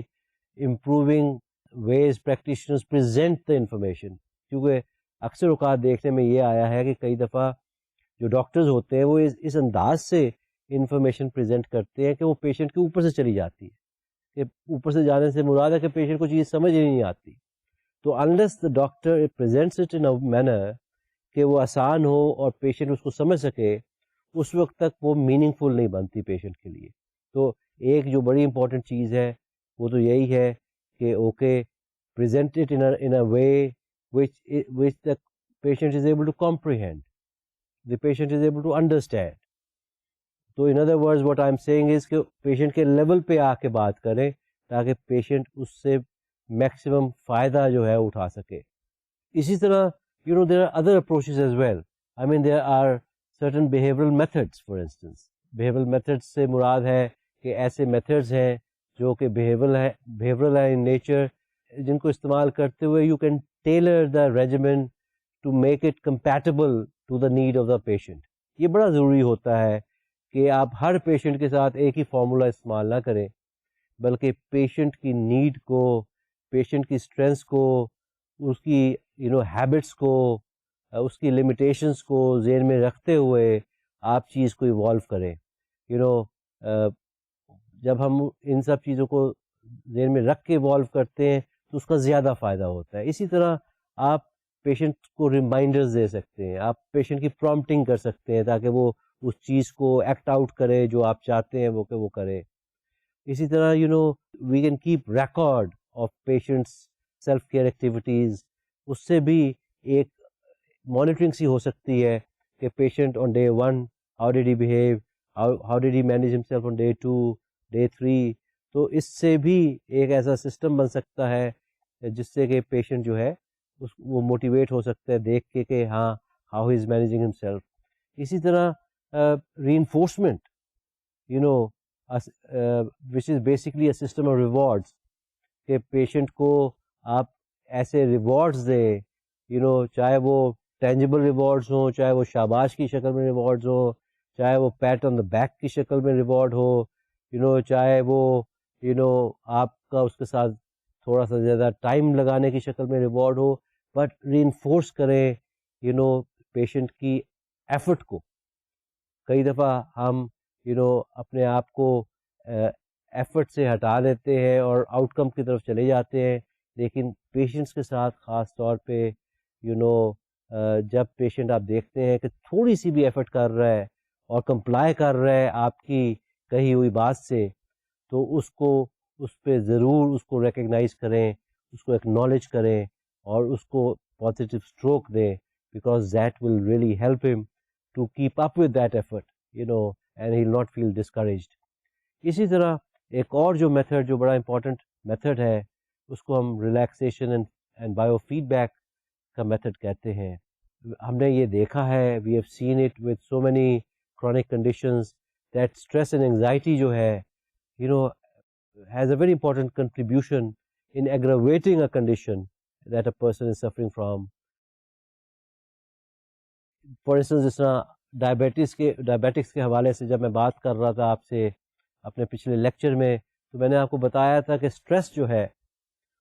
improving ways practitioners present the information. کیونکہ اکثر اوقات دیکھنے میں یہ آیا ہے کہ کئی دفعہ جو ڈاکٹرز ہوتے ہیں وہ اس انداز سے انفارمیشن پریزنٹ کرتے ہیں کہ وہ پیشنٹ کے اوپر سے چلی جاتی ہے, کہ اوپر سے جانے سے مراد ہے کہ پیشنٹ کو چیز سمجھ ہی نہیں آتی. تو unless the doctor presents it in a manner کہ وہ آسان ہو اور پیشنٹ اس کو سمجھ سکے, اس وقت تک وہ میننگ فل نہیں بنتی پیشنٹ کے لیے. تو ایک جو بڑی امپورٹنٹ چیز ہے وہ تو یہی ہے کہ okay present it in a way which the patient is able to comprehend, the patient is able to understand. تو in other words what I'm saying is کہ پیشنٹ کے لیول پہ آ کے بات کریں تاکہ پیشنٹ اس سے میکسیمم فائدہ جو ہے اٹھا سکے. اسی طرح there are other approaches as well. I mean there are certain behavioral methods, for instance. behavioral methods سے مراد ہے کہ ایسے میتھڈز ہیں جو کہ behavioral ہے in nature, جن کو استعمال کرتے ہوئے you can tailor the regimen to make it compatible to the need of the patient. یہ بڑا ضروری ہوتا ہے کہ آپ ہر پیشنٹ کے ساتھ ایک ہی فارمولا استعمال نہ کریں، بلکہ پیشنٹ کی نیڈ کو، پیشنٹ کی اسٹرینتھ کو، اس کی ہیبٹس کو، اس کی لمیٹیشنس کو ذہن میں رکھتے ہوئے آپ چیز کو ایوالو کریں. جب ہم ان سب چیزوں کو ذہن میں رکھ کے ایوالو کرتے ہیں تو اس کا زیادہ فائدہ ہوتا ہے. اسی طرح آپ پیشنٹ کو ریمائنڈرز دے سکتے ہیں، آپ پیشنٹ کی پرومپٹنگ کر سکتے ہیں تاکہ وہ اس چیز کو ایکٹ آؤٹ کرے جو آپ چاہتے ہیں وہ کرے. اسی طرح we can keep record of patients self care activities. اس سے بھی ایک مانیٹرنگ سی ہو سکتی ہے کہ patient on day 1 how did he behave, how did he manage himself on day 2 day 3. تو اس سے بھی ایک ایسا سسٹم بن سکتا ہے جس سے کہ پیشنٹ جو ہے وہ موٹیویٹ ہو سکتا ہے دیکھ کے کہ ہاں how he is managing himself. اسی طرح reinforcement which is basically a system of rewards, کہ پیشنٹ کو آپ ایسے ریوارڈس دیں چاہے وہ ٹینجیبل ریوارڈس ہوں، چاہے وہ شاباش کی شکل میں ریوارڈز ہوں، چاہے وہ پیٹ آن دا بیک کی شکل میں ریوارڈ ہو چاہے وہ آپ کا اس کے ساتھ تھوڑا سا زیادہ ٹائم لگانے کی شکل میں ریوارڈ ہو، بٹ ری انفورس کریں پیشنٹ کی ایفرٹ کو. کئی دفعہ ہم اپنے آپ کو ایفرٹ سے ہٹا دیتے ہیں اور آؤٹ کم کی طرف چلے جاتے ہیں، لیکن پیشنٹس کے ساتھ خاص طور پہ جب پیشنٹ آپ دیکھتے ہیں کہ تھوڑی سی بھی ایفرٹ کر رہا ہے اور کمپلائی کر رہا ہے آپ کی کہی ہوئی بات سے، تو اس پہ ضرور اس کو ریکگنائز کریں، اس کو ایکنالج کریں اور اس کو پازیٹیو اسٹروک دیں، because that will really help him to keep up with that effort and he will not feel discouraged. اسی طرح ایک اور جو میتھڈ جو بڑا امپورٹنٹ میتھڈ ہے اس کو ہم relaxation and biofeedback کا میتھڈ کہتے ہیں. ہم نے یہ دیکھا ہے، we have seen it with so many chronic conditions that stress and anxiety جو ہے has a very important contribution in aggravating a condition that a person is suffering from. For instance جس طرح ڈائبیٹکس کے حوالے سے جب میں بات کر رہا تھا آپ سے اپنے پچھلے لیکچر میں، تو میں نے آپ کو بتایا تھا کہ اسٹریس جو ہے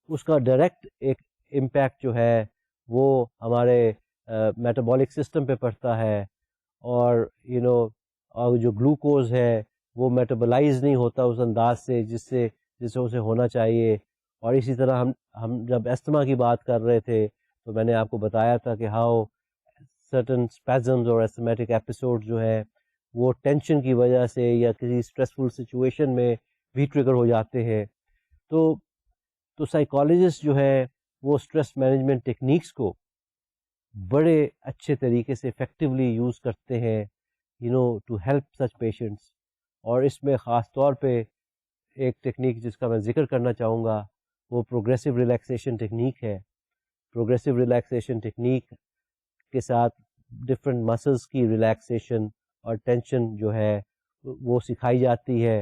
اس کا ڈائریکٹ ایک امپیکٹ جو ہے وہ ہمارے میٹابولک سسٹم پہ پڑتا ہے، اور اور جو گلوکوز ہے وہ میٹابلائز نہیں ہوتا اس انداز سے جس سے اسے ہونا چاہیے. اور اسی طرح ہم جب استھما کی بات کر رہے تھے تو میں نے آپ کو بتایا تھا کہ ہاؤ سرٹن اسپیزمز اور ایسٹمیٹک ایپیسوڈ جو ہے وہ ٹینشن کی وجہ سے یا کسی اسٹریسفل سچویشن میں بھی ٹریگر ہو جاتے ہیں. تو سائیکالوجسٹ جو ہے وہ اسٹریس مینجمنٹ ٹیکنیکس کو بڑے اچھے طریقے سے افیکٹولی یوز کرتے ہیں ٹو ہیلپ سچ پیشنٹس. اور اس میں خاص طور پہ ایک ٹیکنیک جس کا میں ذکر کرنا چاہوں گا وہ پروگریسو ریلیکسیشن ٹیکنیک ہے. پروگریسو ریلیکسیشن ٹیکنیک کے ساتھ ڈفرینٹ مسلس کی ریلیکسیشن اور ٹینشن جو ہے وہ سکھائی جاتی ہے،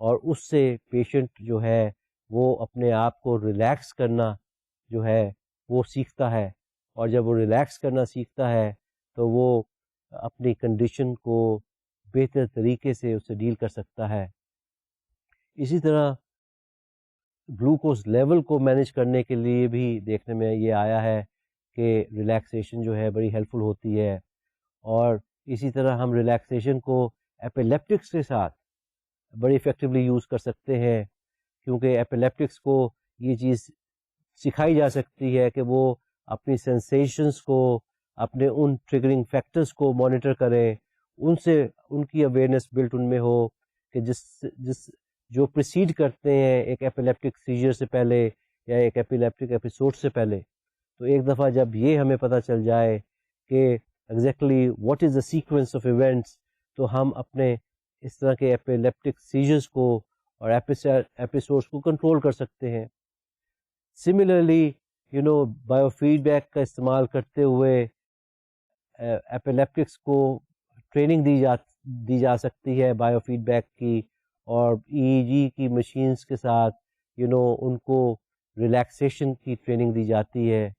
اور اس سے پیشنٹ جو ہے وہ اپنے آپ کو ریلیکس کرنا جو ہے وہ سیکھتا ہے، اور جب وہ ریلیکس کرنا سیکھتا ہے تو وہ اپنی کنڈیشن کو بہتر طریقے سے اس سے ڈیل کر سکتا ہے. اسی طرح گلوکوز لیول کو مینیج کرنے کے لیے بھی دیکھنے میں یہ آیا ہے کہ ریلیکسیشن جو ہے بڑی ہیلپ فل ہوتی ہے. اور اسی طرح ہم ریلیکسیشن کو ایپیلیپٹکس کے ساتھ بڑی افیکٹولی یوز کر سکتے ہیں، کیونکہ ایپیلیپٹکس کو یہ چیز سکھائی جا سکتی ہے کہ وہ اپنی سینسیشنز کو، اپنے ان ٹریگرنگ فیکٹرز کو مانیٹر کریں، ان کی اویئرنیس بلٹ ان میں ہو کہ جس جو پریسیڈ کرتے ہیں ایک ایپیلیپٹک سیجر سے پہلے یا ایک ایپیلیپٹک ایپیسوڈ سے پہلے. تو ایک دفعہ جب یہ ہمیں پتہ چل جائے کہ exactly what is the sequence of events, تو ہم اپنے اس طرح کے ایپیلیپٹک سیجرز کو اور ایپیسوڈس کو کنٹرول کر سکتے ہیں. سملرلی بایو فیڈ بیک کا استعمال کرتے ہوئے ایپیلیپٹکس کو ٹریننگ دی جا سکتی ہے بایو فیڈ بیک کی، اور ای جی کی مشینز کے ساتھ ان کو ریلیکسیشن کی ٹریننگ دی جاتی ہے.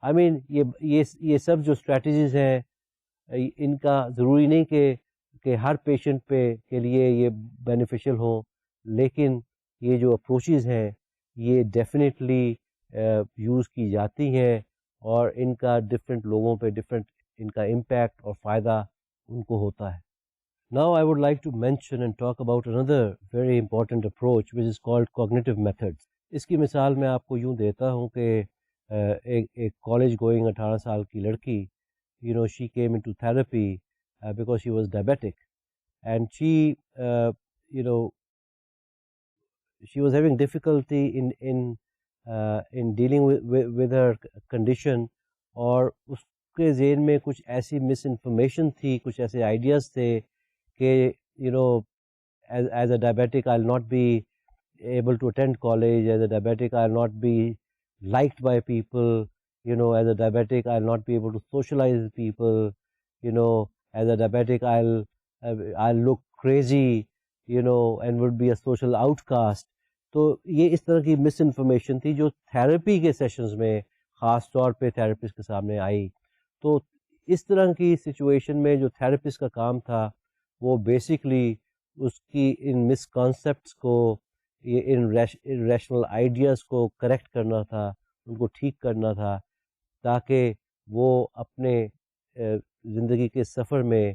آئی مین یہ سب جو اسٹریٹجیز ہیں ان کا ضروری نہیں کہ ہر پیشنٹ کے لیے یہ بینیفیشل ہوں، لیکن یہ جو اپروچز ہیں یہ ڈیفینیٹلی یوز کی جاتی ہیں، اور ان کا ڈفرینٹ لوگوں پہ ڈفرینٹ ان کا امپیکٹ اور فائدہ ان کو ہوتا ہے. Now I would like to mention and talk about another very important approach which is called cognitive methods. اس کی مثال میں آپ کو یوں دیتا ہوں کہ ایک کالج گوئنگ 18 سال کی لڑکی she came into therapy because she was diabetic, and she was having difficulty in dealing with her condition, اور اس کے ذہن میں کچھ ایسی مس انفارمیشن تھی، کچھ ایسے آئیڈیاز تھے کہ as a diabetic I'll not be able to attend college, as a diabetic I'll not be liked by people, as a diabetic I'll not be able to socialize with people, as a diabetic I'll look crazy, and would be a social outcast. تو یہ اس طرح کی مس information تھی جو therapy کے sessions میں خاص طور پہ تھراپسٹ کے سامنے آئی. تو اس طرح کی سچویشن میں جو تھراپسٹ کا کام تھا وہ بیسکلی اس کی ان مس کانسیپٹس کو، ان ریشنل آئیڈیاز کو کریکٹ کرنا تھا، ان کو ٹھیک کرنا تھا، تاکہ وہ اپنے زندگی کے سفر میں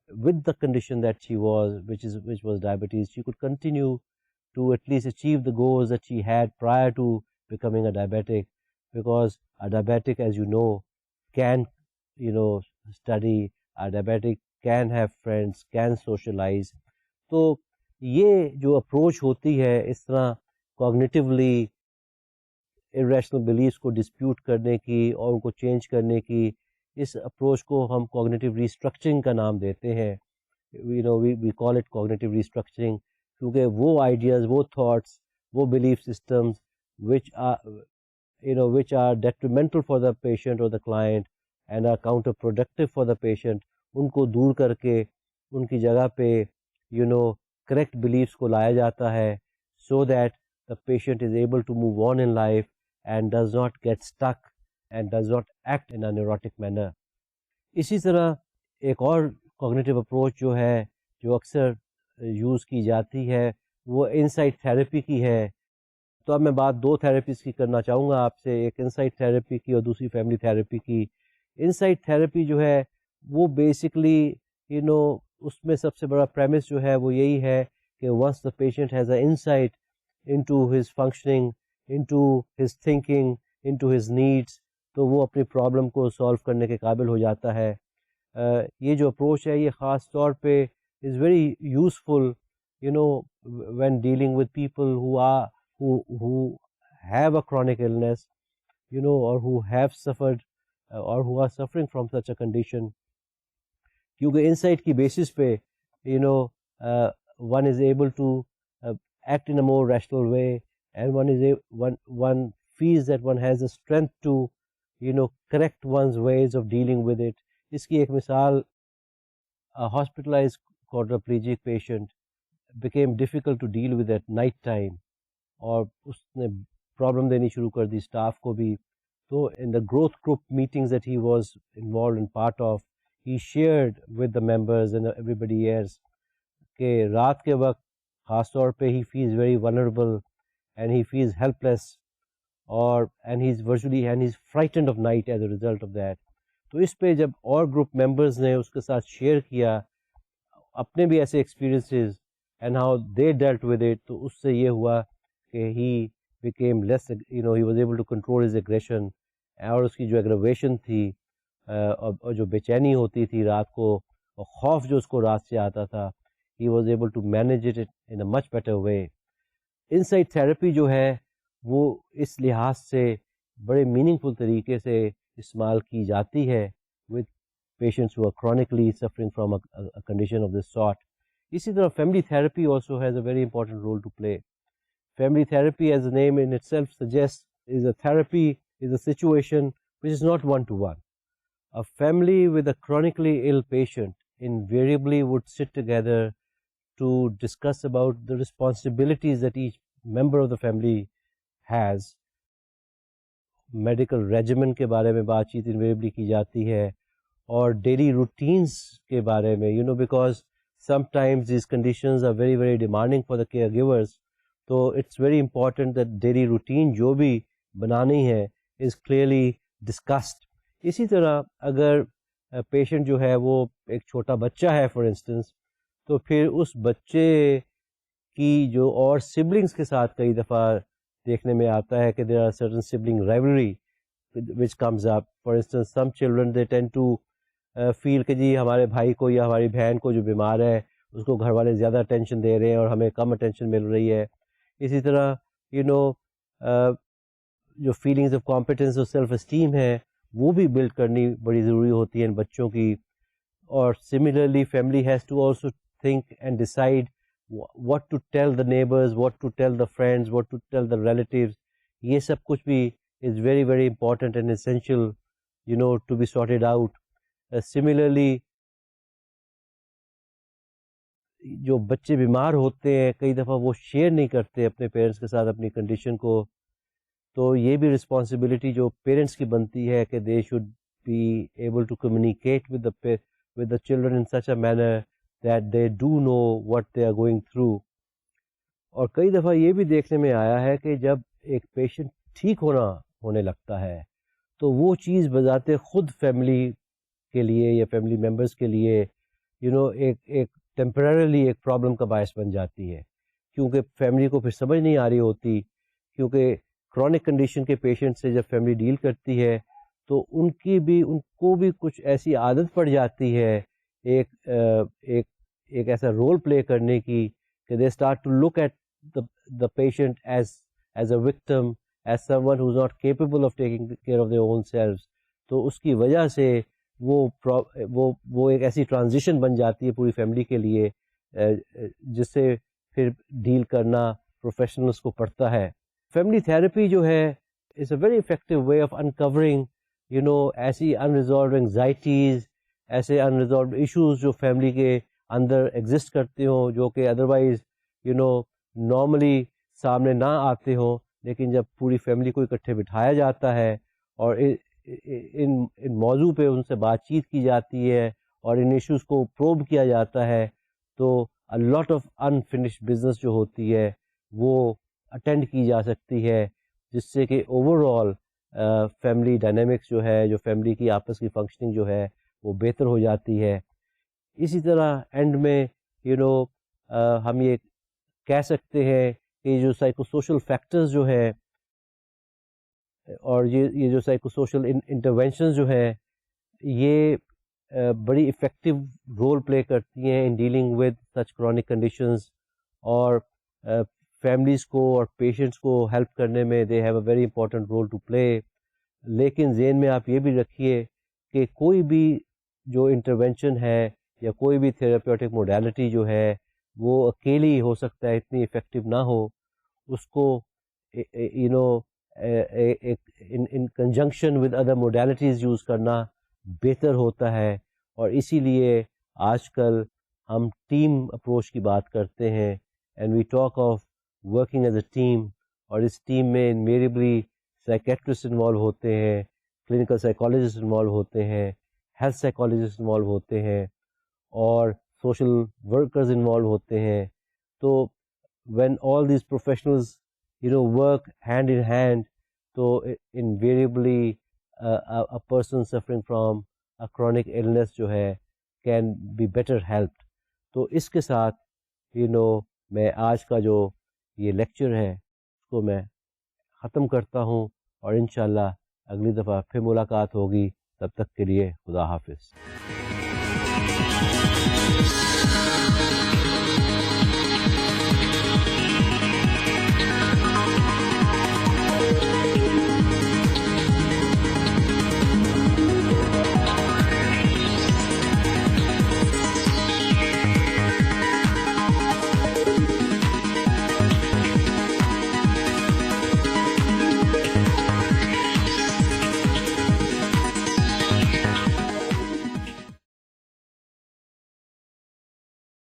with the condition that she was, which was diabetes, she could continue to at least achieve the goals that she had prior to becoming a diabetic, because a diabetic, as you know, can study, a diabetic can have friends, can socialize. تو یہ جو approach ہوتی ہے اس طرح کوگنیٹیولی irrational beliefs کو dispute کرنے کی اور ان کو چینج کرنے کی، اس اپروچ کو ہم کوگنیٹیو ریسٹرکچرنگ کا نام دیتے ہیں. we call it cognitive restructuring، کیونکہ وہ آئیڈیاز، وہ تھاٹس، وہ belief systems which are detrimental for the patient or the client and are counterproductive for the patient، ان کو دور کر کے ان کی جگہ پہ کریکٹ بلیفس کو لایا جاتا ہے، so that the patient is able to move on in life and does not get stuck and does not act in a neurotic manner. اسی طرح ایک اور کوگنیٹیو اپروچ جو ہے جو اکثر یوز کی جاتی ہے وہ انسائٹ تھراپی کی ہے. تو اب میں بات دو تھراپیز کی کرنا چاہوں گا آپ سے، ایک انسائٹ تھراپی کی اور دوسری فیملی تھراپی کی. انسائٹ تھراپی جو ہے وہ بیسکلی اس میں سب سے بڑا پریمس جو ہے وہ یہی ہے کہ once the patient has an insight into his functioning, into his thinking, into his needs، تو وہ اپنی پرابلم کو سالو کرنے کے قابل ہو جاتا ہے. یہ جو اپروچ ہے یہ خاص طور پہ is very useful when dealing with people who have a chronic illness, or who have suffered or who are suffering from such a condition. کیونکہ انسائٹ کی بیسس پہ one is able to act in a more rational way, and one feels that one has the strength to correct one's ways of dealing with it. اس کی ایک مثال، hospitalized quadriplegic patient became difficult to deal with at night time، اور اس نے problem دینی شروع کر دی staff کو بھی. تو in the growth group meetings that he was involved in part of, he shared with the members and everybody else کہ رات کے وقت خاص طور پہ he feels very vulnerable and he feels helpless، and he's frightened of night as a result of that. تو اس پہ جب اور گروپ ممبرز نے اس کے ساتھ شیئر کیا اپنے بھی ایسے experiences and how they dealt with it، تو اس سے یہ ہوا کہ he became less, he was able to control his aggression، اور اس کی جو ایگریویشن تھی اور جو بے چینی ہوتی تھی رات کو اور خوف جو اس کو رات سے آتا تھا، he was able to manage it in a much better way. Insight therapy جو ہے وہ اس لحاظ سے بڑے میننگ فل طریقے سے استعمال کی جاتی ہے with patients who are chronically suffering from a condition of this sort. اسی طرح family therapy also has a very important role to play. Family therapy, as the name in itself suggests, is a therapy is a situation which is not one-to-one. A family with a chronically ill patient invariably would sit together to discuss about the responsibilities that each member of the family has. Medical regimen کے بارے میں بات چیت invariably کی جاتی ہے, اور daily routines کے بارے میں, because sometimes these conditions are very very demanding for the care givers, تو it's very important that daily routine جو بھی بنانی ہے از کلیئرلی ڈسکسڈ. اسی طرح اگر پیشنٹ جو ہے وہ ایک چھوٹا بچہ ہے فار انسٹنس, تو پھر اس بچے کی جو اور سبلنگس کے ساتھ کئی دفعہ دیکھنے میں آتا ہے کہ there are certain sibling rivalry which comes up. For instance some children they tend to feel کہ جی ہمارے بھائی کو یا ہماری بہن کو جو بیمار ہے اس کو گھر والے زیادہ اٹینشن دے رہے ہیں اور ہمیں کم اٹینشن مل رہی ہے. اسی طرح جو فیلنگز آف کمپیٹنس اور سیلف اسٹیم ہے وہ بھی بلڈ کرنی بڑی ضروری ہوتی ہے ان بچوں کی. اور similarly family has to also think and decide what to tell the neighbors, what to tell the friends, what to tell the relatives. یہ سب کچھ بھی is very very important and essential to be sorted out. Similarly جو بچے بیمار ہوتے ہیں کئی دفعہ وہ شیئر نہیں کرتے اپنے پیرنٹس کے ساتھ اپنی کنڈیشن کو, تو یہ بھی رسپانسبلٹی جو پیرنٹس کی بنتی ہے کہ they should be able to communicate with the children in such a manner that they do know what they are going through. اور کئی دفعہ یہ بھی دیکھنے میں آیا ہے کہ جب ایک پیشنٹ ٹھیک ہونے لگتا ہے تو وہ چیز بذات خود فیملی کے لیے یا فیملی ممبرس کے لیے ایک ٹیمپرریلی ایک پرابلم کا باعث بن جاتی ہے, کیونکہ فیملی کو پھر سمجھ نہیں آ رہی ہوتی. کیونکہ کرونک کنڈیشن کے پیشنٹ سے جب فیملی ڈیل کرتی ہے تو ان کو بھی کچھ ایسی عادت پڑ جاتی ہے ایک ایسا رول پلے کرنے کی کہ they start to look at the patient as a victim, as someone who is not capable of taking care of their own selves. تو اس کی وجہ سے وہ ایک ایسی ٹرانزیشن بن جاتی ہے پوری فیملی کے لیے جس سے پھر ڈیل کرنا پروفیشنلس کو پڑتا ہے. فیملی تھراپی جو ہے is a very effective way of uncovering ایسی انریزالوڈ انگزائٹیز, ایسے انریزالوڈ ایشوز جو فیملی کے اندر ایگزسٹ کرتے ہوں, جو کہ ادروائز نارملی سامنے نہ آتے ہوں, لیکن جب پوری فیملی کو اکٹھے بٹھایا جاتا ہے اور ان موضوع پہ ان سے بات چیت کی جاتی ہے اور ان ایشوز کو پروب کیا جاتا ہے, تو a lot of unfinished business جو ہوتی ہے وہ اٹینڈ کی جا سکتی ہے, جس سے کہ اوور آل فیملی ڈائنامکس جو ہے, جو فیملی کی آپس کی فنکشننگ جو ہے وہ بہتر ہو جاتی ہے. اسی طرح اینڈ میں ہم یہ کہہ سکتے ہیں کہ جو سائیکو سوشل فیکٹرز جو ہے اور یہ جو سائیکو سوشل انٹرونشنز جو ہے یہ بڑی ایفیکٹو رول پلے کرتی ہیں in dealing with such chronic conditions, اور فیملیز کو اور پیشنٹس کو ہیلپ کرنے میں they have a very important role to play. لیکن ذہن میں آپ یہ بھی رکھیے کہ کوئی بھی جو انٹرونشن ہے یا کوئی بھی تھراپیوٹک موڈیلٹی جو ہے وہ اکیلی ہو سکتا ہے اتنی افیکٹو نہ ہو, اس کو in conjunction with other modalities use کرنا بہتر ہوتا ہے. اور اسی لیے آج کل ہم ٹیم اپروچ کی بات کرتے ہیں, and we talk of working as a team, اور اس ٹیم میں انویریبلی سائیکیٹرسٹ انوالو ہوتے ہیں, کلینکل سائیکالوجسٹ انوالو ہوتے ہیں, ہیلتھ سائیکالوجسٹ انوالو ہوتے ہیں, اور سوشل ورکرز انوالو ہوتے ہیں. تو when all these professionals work hand in hand, تو invariably a person suffering from a chronic illness جو ہے can be better helped. تو اس کے ساتھ میں آج کا جو یہ لیکچر ہے اس کو میں ختم کرتا ہوں, اور انشاءاللہ اگلی دفعہ پھر ملاقات ہوگی. تب تک کے لیے خدا حافظ.